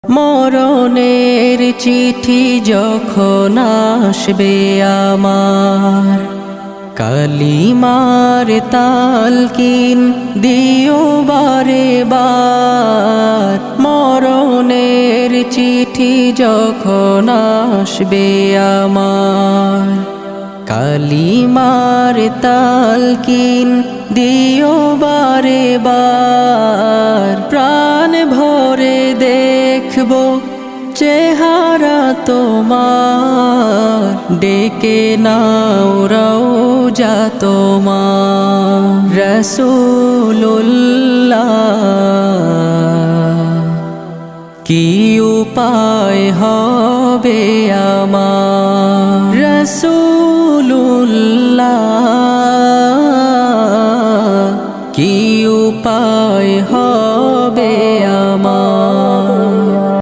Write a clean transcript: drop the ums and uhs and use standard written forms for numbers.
মরণের চিঠি যখন আসবে আমার, কালিমার তালকিন দিও বারে বার। মরণের চিঠি যখন আসবে আমার, কালিমার তালকিন দিও বারে বার। প্রাণ ভরে দেখব চেহারা তোমার, ডেকে নাও রওজা তোমার। রাসূলুল্লাহ কি উপায় হবে আমার, রাসূলুল্লাহ কি উপায় হবে